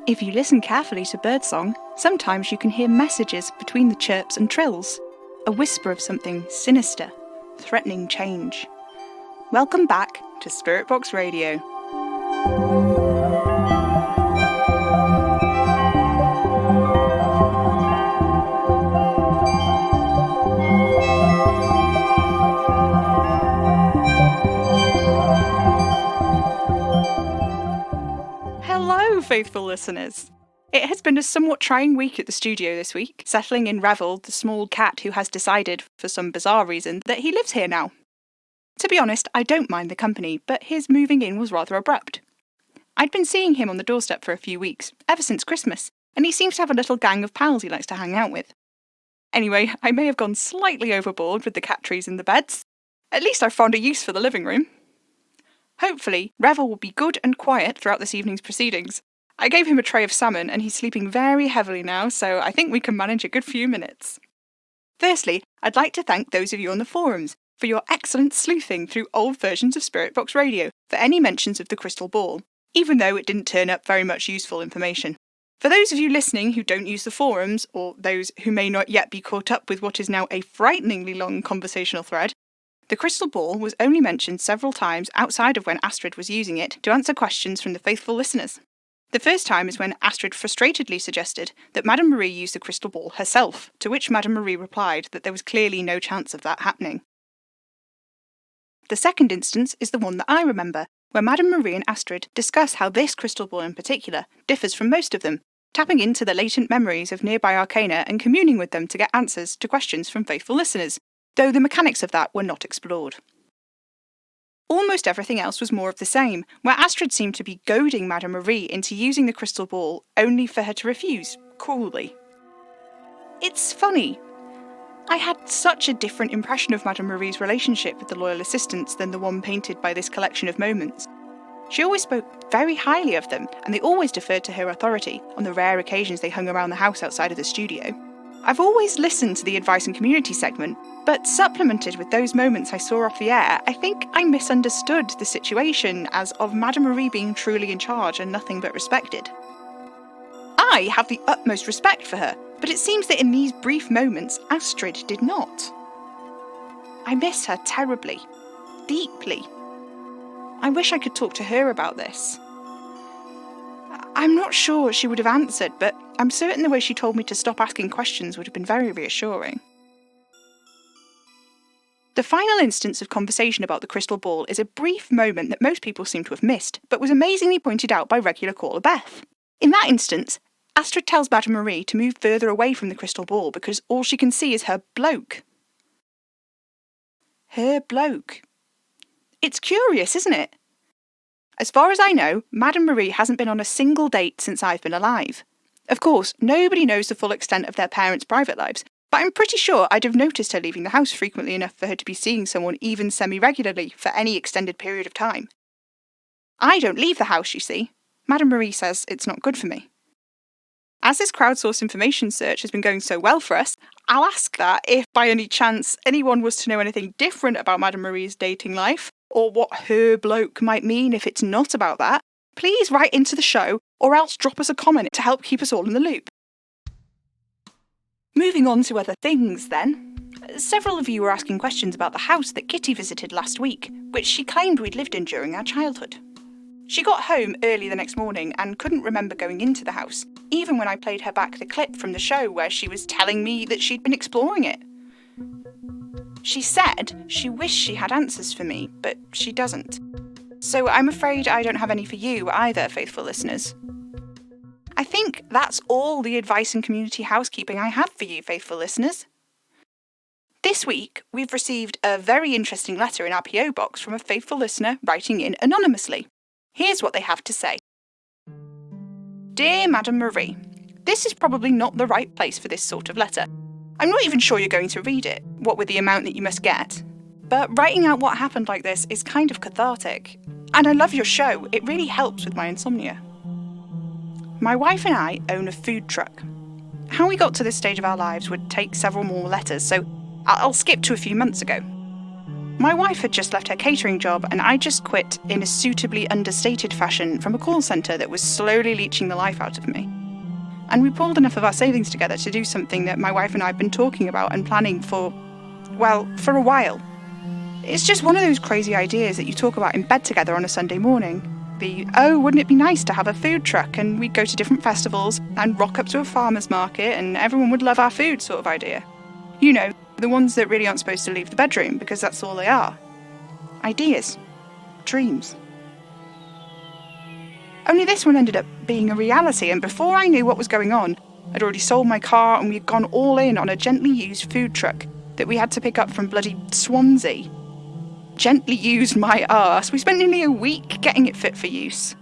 If you listen carefully to birdsong, sometimes you can hear messages between the chirps and trills, a whisper of something sinister, threatening change. Welcome back to Spirit Box Radio. Hello, faithful listeners. It has been a somewhat trying week at the studio this week, settling in Revel, the small cat who has decided, for some bizarre reason, that he lives here now. To be honest, I don't mind the company, but his moving in was rather abrupt. I'd been seeing him on the doorstep for a few weeks, ever since Christmas, and he seems to have a little gang of pals he likes to hang out with. Anyway, I may have gone slightly overboard with the cat trees in the beds. At least I've found a use for the living room. Hopefully, Revel will be good and quiet throughout this evening's proceedings. I gave him a tray of salmon and he's sleeping very heavily now, so I think we can manage a good few minutes. Firstly, I'd like to thank those of you on the forums for your excellent sleuthing through old versions of Spirit Box Radio for any mentions of the crystal ball, even though it didn't turn up very much useful information. For those of you listening who don't use the forums, or those who may not yet be caught up with what is now a frighteningly long conversational thread, the crystal ball was only mentioned several times outside of when Astrid was using it to answer questions from the faithful listeners. The first time is when Astrid frustratedly suggested that Madame Marie use the crystal ball herself, to which Madame Marie replied that there was clearly no chance of that happening. The second instance is the one that I remember, where Madame Marie and Astrid discuss how this crystal ball in particular differs from most of them, tapping into the latent memories of nearby arcana and communing with them to get answers to questions from faithful listeners, though the mechanics of that were not explored. Almost everything else was more of the same, where Astrid seemed to be goading Madame Marie into using the crystal ball only for her to refuse, coolly. It's funny. I had such a different impression of Madame Marie's relationship with the loyal assistants than the one painted by this collection of moments. She always spoke very highly of them, and they always deferred to her authority on the rare occasions they hung around the house outside of the studio. I've always listened to the advice and community segment, but supplemented with those moments I saw off the air, I think I misunderstood the situation as of Madame Marie being truly in charge and nothing but respected. I have the utmost respect for her, but it seems that in these brief moments, Astrid did not. I miss her terribly, deeply. I wish I could talk to her about this. I'm not sure she would have answered, but I'm certain the way she told me to stop asking questions would have been very reassuring. The final instance of conversation about the crystal ball is a brief moment that most people seem to have missed, but was amazingly pointed out by regular caller Beth. In that instance, Astrid tells Madame Marie to move further away from the crystal ball because all she can see is her bloke. Her bloke. It's curious, isn't it? As far as I know, Madame Marie hasn't been on a single date since I've been alive. Of course, nobody knows the full extent of their parents' private lives, but I'm pretty sure I'd have noticed her leaving the house frequently enough for her to be seeing someone even semi-regularly for any extended period of time. I don't leave the house, you see. Madame Marie says it's not good for me. As this crowdsourced information search has been going so well for us, I'll ask that if by any chance anyone was to know anything different about Madame Marie's dating life, or what her bloke might mean if it's not about that, please write into the show or else drop us a comment to help keep us all in the loop. Moving on to other things then. Several of you were asking questions about the house that Kitty visited last week, which she claimed we'd lived in during our childhood. She got home early the next morning and couldn't remember going into the house, even when I played her back the clip from the show where she was telling me that she'd been exploring it. She said she wished she had answers for me, but she doesn't. So I'm afraid I don't have any for you either, faithful listeners. I think that's all the advice and community housekeeping I have for you, faithful listeners. This week, we've received a very interesting letter in our PO box from a faithful listener writing in anonymously. Here's what they have to say. Dear Madame Marie, this is probably not the right place for this sort of letter. I'm not even sure you're going to read it, what with the amount that you must get. But writing out what happened like this is kind of cathartic. And I love your show, it really helps with my insomnia. My wife and I own a food truck. How we got to this stage of our lives would take several more letters, so I'll skip to a few months ago. My wife had just left her catering job, and I just quit in a suitably understated fashion from a call centre that was slowly leeching the life out of me. And we pulled enough of our savings together to do something that my wife and I had been talking about and planning for a while. It's just one of those crazy ideas that you talk about in bed together on a Sunday morning. Wouldn't it be nice to have a food truck and we'd go to different festivals and rock up to a farmer's market and everyone would love our food sort of idea. You know, the ones that really aren't supposed to leave the bedroom because that's all they are. Ideas. Dreams. Only this one ended up being a reality, and before I knew what was going on, I'd already sold my car and we'd gone all in on a gently used food truck that we had to pick up from bloody Swansea. Gently used my arse. We spent nearly a week getting it fit for use.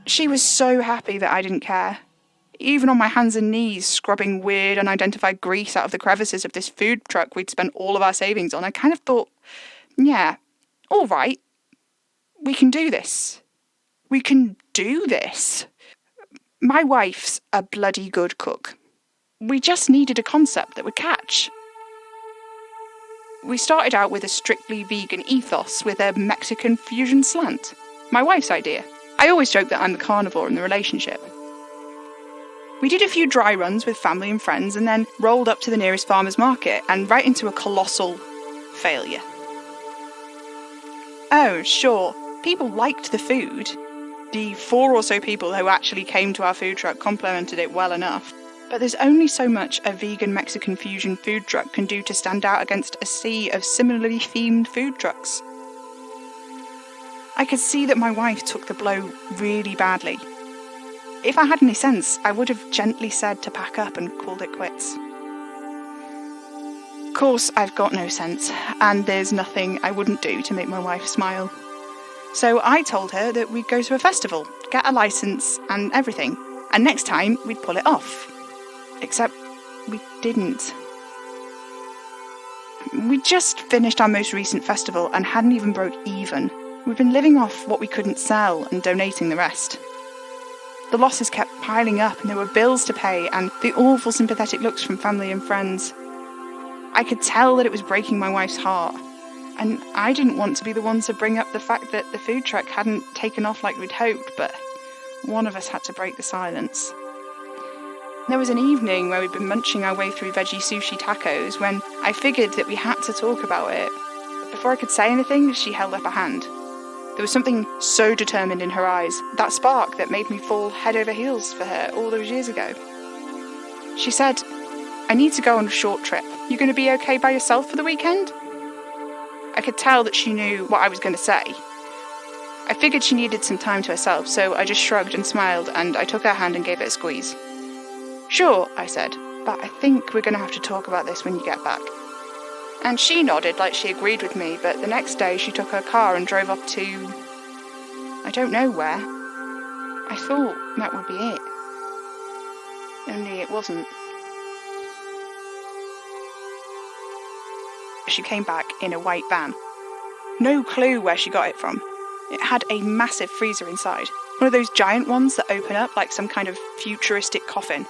She was so happy that I didn't care. Even on my hands and knees, scrubbing weird, unidentified grease out of the crevices of this food truck we'd spent all of our savings on, I kind of thought, yeah, all right, we can do this. We can do this. My wife's a bloody good cook. We just needed a concept that would catch. We started out with a strictly vegan ethos with a Mexican fusion slant. My wife's idea. I always joke that I'm the carnivore in the relationship. We did a few dry runs with family and friends and then rolled up to the nearest farmer's market and right into a colossal failure. Oh, sure, people liked the food. The 4 or so people who actually came to our food truck complimented it well enough. But there's only so much a vegan Mexican fusion food truck can do to stand out against a sea of similarly themed food trucks. I could see that my wife took the blow really badly. If I had any sense, I would have gently said to pack up and called it quits. Of course, I've got no sense, and there's nothing I wouldn't do to make my wife smile. So I told her that we'd go to a festival, get a licence and everything, and next time we'd pull it off. Except we didn't. We just finished our most recent festival and hadn't even broke even. We've been living off what we couldn't sell and donating the rest. The losses kept piling up and there were bills to pay and the awful sympathetic looks from family and friends. I could tell that it was breaking my wife's heart, and I didn't want to be the one to bring up the fact that the food truck hadn't taken off like we'd hoped, but one of us had to break the silence. There was an evening where we'd been munching our way through veggie sushi tacos when I figured that we had to talk about it. But before I could say anything, she held up a hand. There was something so determined in her eyes, that spark that made me fall head over heels for her all those years ago. She said, "I need to go on a short trip. You going to be okay by yourself for the weekend?" I could tell that she knew what I was going to say. I figured she needed some time to herself, so I just shrugged and smiled, and I took her hand and gave it a squeeze. "Sure," I said, "but I think we're going to have to talk about this when you get back." And she nodded like she agreed with me, but the next day she took her car and drove up to... I don't know where. I thought that would be it. Only it wasn't. She came back in a white van. No clue where she got it from. It had a massive freezer inside, one of those giant ones that open up like some kind of futuristic coffin.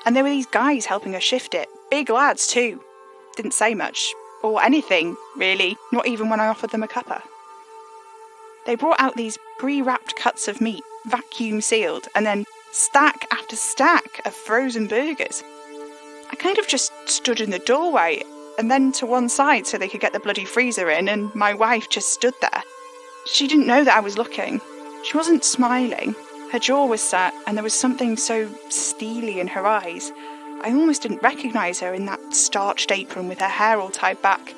And there were these guys helping her shift it, big lads too. Didn't say much, or anything, really, not even when I offered them a cuppa. They brought out these pre-wrapped cuts of meat, vacuum sealed, and then stack after stack of frozen burgers. I kind of just stood in the doorway, and then to one side so they could get the bloody freezer in, and my wife just stood there. She didn't know that I was looking. She wasn't smiling. Her jaw was set, and there was something so steely in her eyes. I almost didn't recognise her in that starched apron with her hair all tied back.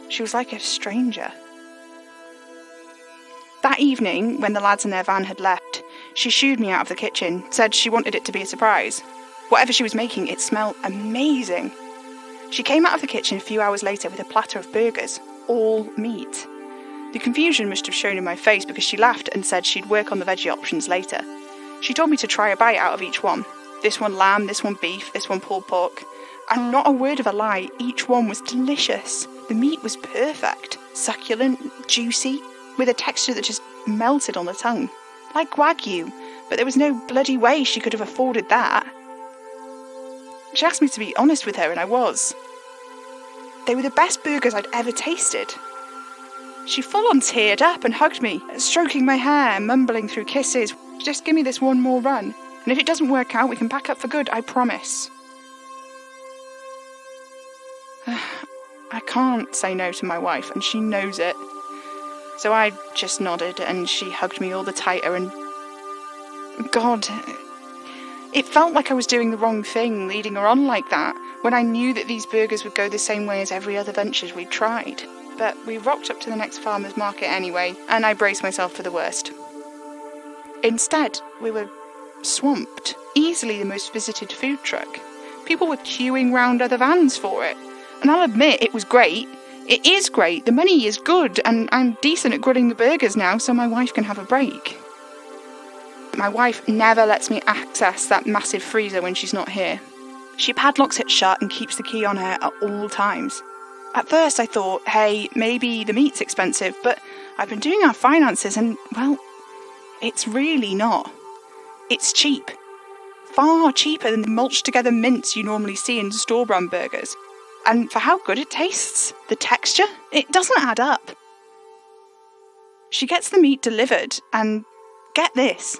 She was like a stranger. That evening, when the lads in their van had left, she shooed me out of the kitchen, said she wanted it to be a surprise. Whatever she was making, it smelled amazing. She came out of the kitchen a few hours later with a platter of burgers, all meat. The confusion must have shown in my face because she laughed and said she'd work on the veggie options later. She told me to try a bite out of each one. This one lamb, this one beef, this one pulled pork. And not a word of a lie, each one was delicious. The meat was perfect, succulent, juicy, with a texture that just melted on the tongue. Like Wagyu, but there was no bloody way she could have afforded that. She asked me to be honest with her, and I was. They were the best burgers I'd ever tasted. She full-on teared up and hugged me, stroking my hair, mumbling through kisses. Just give me this one more run, and if it doesn't work out, we can pack up for good, I promise. I can't say no to my wife, and she knows it. So I just nodded, and she hugged me all the tighter, and God, it felt like I was doing the wrong thing, leading her on like that, when I knew that these burgers would go the same way as every other ventures we'd tried. But we rocked up to the next farmer's market anyway, and I braced myself for the worst. Instead, we were swamped. Easily the most visited food truck. People were queuing round other vans for it. And I'll admit, it was great. It is great, the money is good, and I'm decent at grilling the burgers now, so my wife can have a break. My wife never lets me access that massive freezer when she's not here. She padlocks it shut and keeps the key on her at all times. At first I thought, hey, maybe the meat's expensive, but I've been doing our finances and, well, it's really not. It's cheap. Far cheaper than the mulched together mince you normally see in store-run burgers. And for how good it tastes, the texture, it doesn't add up. She gets the meat delivered, and get this,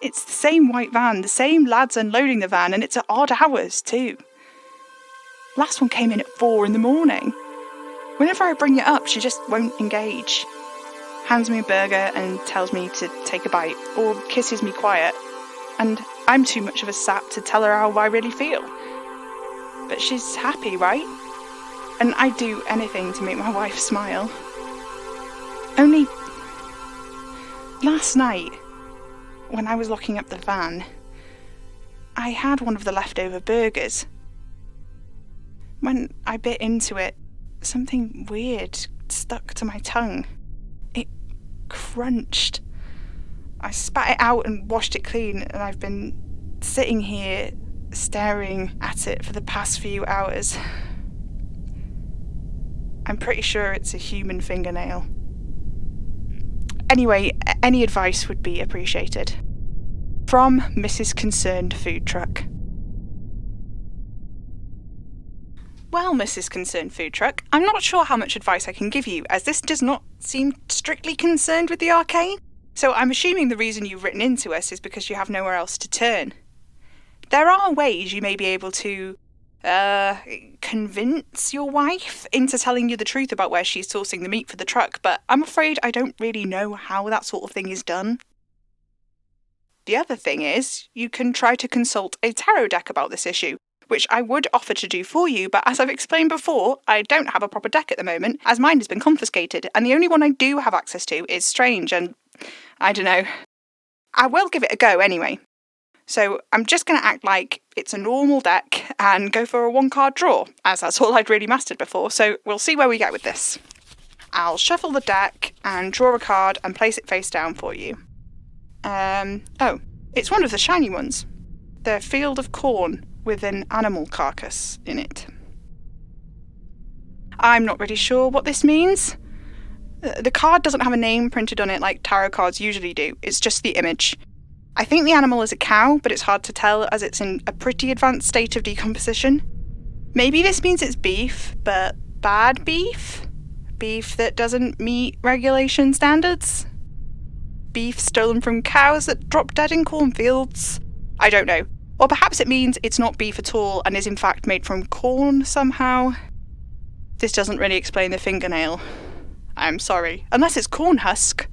it's the same white van, the same lads unloading the van, and it's at odd hours too. Last one came in at 4 a.m. Whenever I bring it up, she just won't engage. Hands me a burger and tells me to take a bite, or kisses me quiet, and I'm too much of a sap to tell her how I really feel. But she's happy, right? And I'd do anything to make my wife smile. Only last night, when I was locking up the van, I had one of the leftover burgers. When I bit into it, something weird stuck to my tongue. It crunched. I spat it out and washed it clean, and I've been sitting here staring at it for the past few hours. I'm pretty sure it's a human fingernail. Anyway, any advice would be appreciated. From Mrs. Concerned Food Truck. Well, Mrs. Concerned Food Truck, I'm not sure how much advice I can give you, as this does not seem strictly concerned with the arcane, so I'm assuming the reason you've written into us is because you have nowhere else to turn. There are ways you may be able to, convince your wife into telling you the truth about where she's sourcing the meat for the truck, but I'm afraid I don't really know how that sort of thing is done. The other thing is, you can try to consult a tarot deck about this issue, which I would offer to do for you, but as I've explained before, I don't have a proper deck at the moment, as mine has been confiscated, and the only one I do have access to is strange, and I don't know. I will give it a go anyway. So I'm just going to act like it's a normal deck and go for a 1-card draw, as that's all I'd really mastered before, so we'll see where we get with this. I'll shuffle the deck and draw a card and place it face down for you. Oh, it's one of the shiny ones. The field of corn with an animal carcass in it. I'm not really sure what this means. The card doesn't have a name printed on it like tarot cards usually do, it's just the image. I think the animal is a cow, but it's hard to tell as it's in a pretty advanced state of decomposition. Maybe this means it's beef, but bad beef? Beef that doesn't meet regulation standards? Beef stolen from cows that drop dead in cornfields? I don't know. Or perhaps it means it's not beef at all and is in fact made from corn somehow. This doesn't really explain the fingernail. I'm sorry. Unless it's corn husk.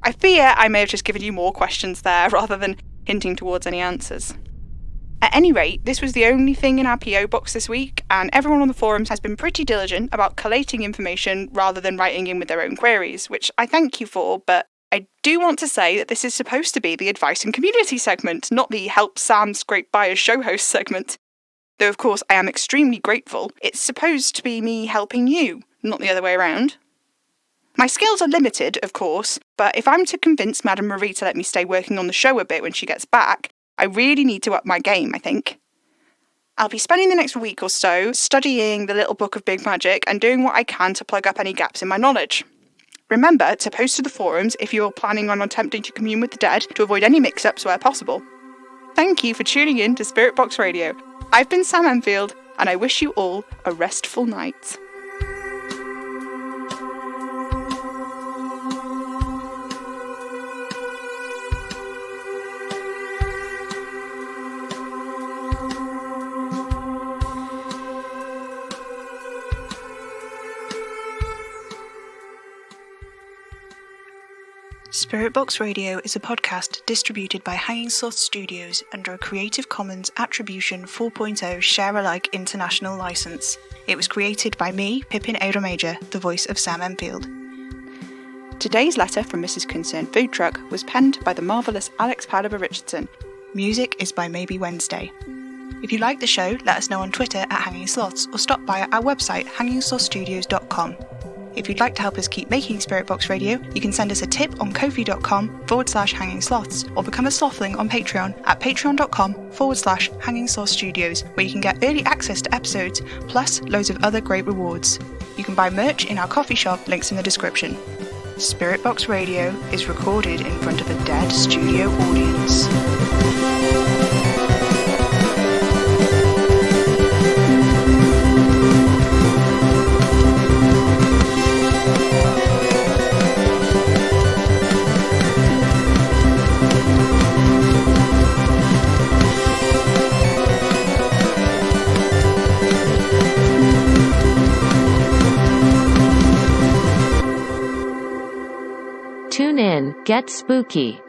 I fear I may have just given you more questions there rather than hinting towards any answers. At any rate, this was the only thing in our PO box this week, and everyone on the forums has been pretty diligent about collating information rather than writing in with their own queries, which I thank you for, but I do want to say that this is supposed to be the advice and community segment, not the help Sam scrape by as show host segment. Though of course I am extremely grateful, it's supposed to be me helping you, not the other way around. My skills are limited, of course, but if I'm to convince Madame Marie to let me stay working on the show a bit when she gets back, I really need to up my game, I think. I'll be spending the next week or so studying the Little Book of Big Magic and doing what I can to plug up any gaps in my knowledge. Remember to post to the forums if you're planning on attempting to commune with the dead to avoid any mix-ups where possible. Thank you for tuning in to Spirit Box Radio. I've been Sam Enfield, and I wish you all a restful night. Spirit Box Radio is a podcast distributed by Hanging Sloth Studios under a Creative Commons Attribution 4.0 Share-alike International License. It was created by me, Pippin Ada Major, the voice of Sam Enfield. Today's letter from Mrs. Concerned Food Truck was penned by the marvellous Alex Palaver Richardson. Music is by Maybe Wednesday. If you like the show, let us know on Twitter at Hanging Sloths or stop by our website hangingslothstudios.com. If you'd like to help us keep making Spirit Box Radio, you can send us a tip on ko-fi.com/hanging sloths or become a slothling on Patreon at patreon.com/hanging sloth studios, where you can get early access to episodes, plus loads of other great rewards. You can buy merch in our coffee shop, links in the description. Spirit Box Radio is recorded in front of a dead studio audience. Tune in, get spooky.